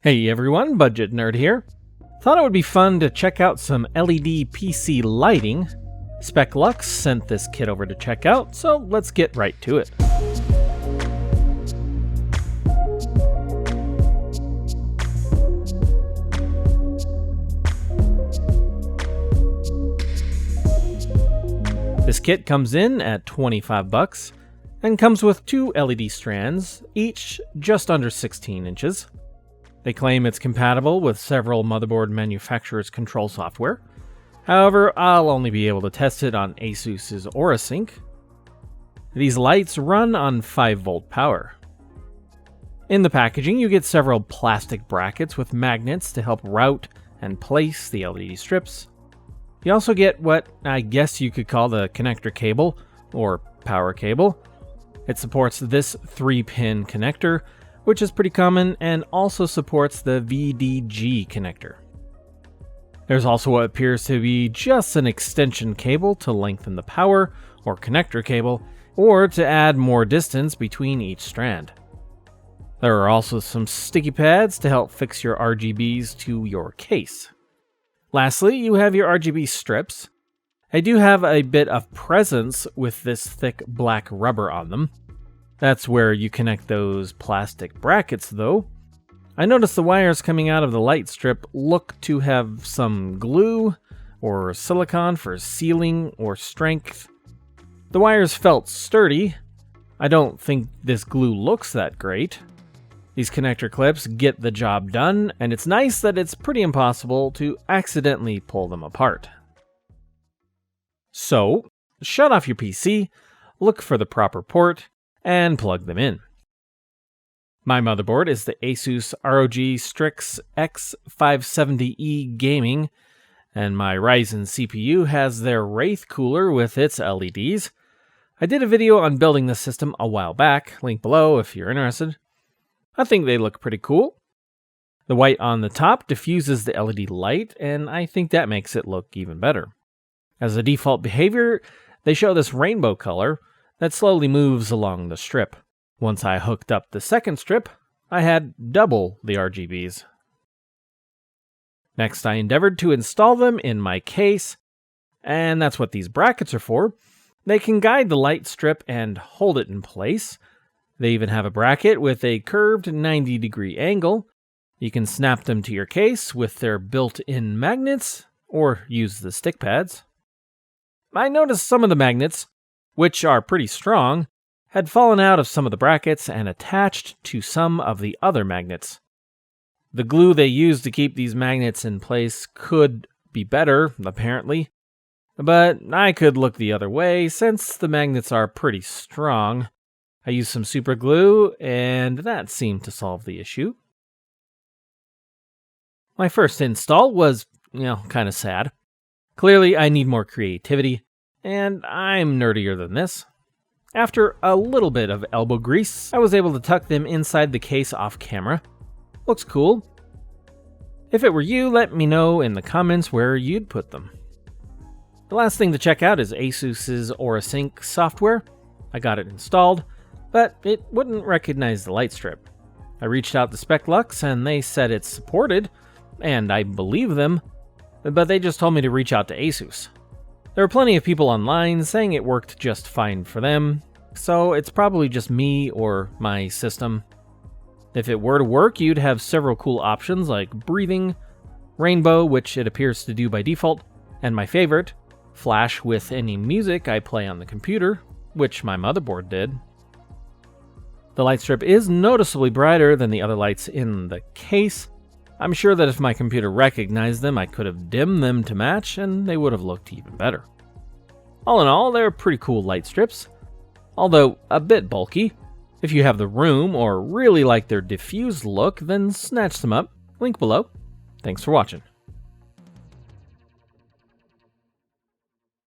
Hey everyone, Budget Nerd here. Thought it would be fun to check out some LED PC lighting. Speclux sent this kit over to check out, so let's get right to it. This kit comes in at $25 and comes with two LED strands, each just under 16 inches. They claim it's compatible with several motherboard manufacturers' control software. However, I'll only be able to test it on Asus's AuraSync. These lights run on 5-volt power. In the packaging, you get several plastic brackets with magnets to help route and place the LED strips. You also get what I guess you could call the connector cable, or power cable. It supports this 3-pin connector, which is pretty common, and also supports the VDG connector. There's also what appears to be just an extension cable to lengthen the power, or connector cable, or to add more distance between each strand. There are also some sticky pads to help fix your RGBs to your case. Lastly, you have your RGB strips. They do have a bit of presence with this thick black rubber on them. That's where you connect those plastic brackets, though. I noticed the wires coming out of the light strip look to have some glue or silicone for sealing or strength. The wires felt sturdy. I don't think this glue looks that great. These connector clips get the job done, and it's nice that it's pretty impossible to accidentally pull them apart. So, shut off your PC, look for the proper port, and plug them in. My motherboard is the Asus ROG Strix X570E Gaming, and my RYZEN CPU has their Wraith cooler with its LEDs. I did a video on building the system a while back, link below if you're interested. I think they look pretty cool. The white on the top diffuses the LED light, and I think that makes it look even better. As a default behavior, they show this rainbow color that slowly moves along the strip. Once I hooked up the second strip, I had double the RGBs. Next, I endeavored to install them in my case, and that's what these brackets are for. They can guide the light strip and hold it in place. They even have a bracket with a curved 90-degree angle. You can snap them to your case with their built-in magnets, or use the stick pads. I noticed some of the magnets, which are pretty strong, had fallen out of some of the brackets and attached to some of the other magnets. The glue they used to keep these magnets in place could be better, apparently, but I could look the other way since the magnets are pretty strong. I used some super glue, and that seemed to solve the issue. My first install was, kind of sad. Clearly, I need more creativity, and I'm nerdier than this. After a little bit of elbow grease, I was able to tuck them inside the case off camera. Looks cool. If it were you, let me know in the comments where you'd put them. The last thing to check out is Asus's AuraSync software. I got it installed, but it wouldn't recognize the light strip. I reached out to Speclux and they said it's supported, and I believe them, but they just told me to reach out to Asus. There are plenty of people online saying it worked just fine for them, so it's probably just me or my system. If it were to work, you'd have several cool options like breathing, rainbow, which it appears to do by default, and my favorite, flash with any music I play on the computer, which my motherboard did. The light strip is noticeably brighter than the other lights in the case. I'm sure that if my computer recognized them, I could have dimmed them to match, and they would have looked even better. All in all, they're pretty cool light strips, although a bit bulky. If you have the room or really like their diffused look, then snatch them up. Link below. Thanks for watching.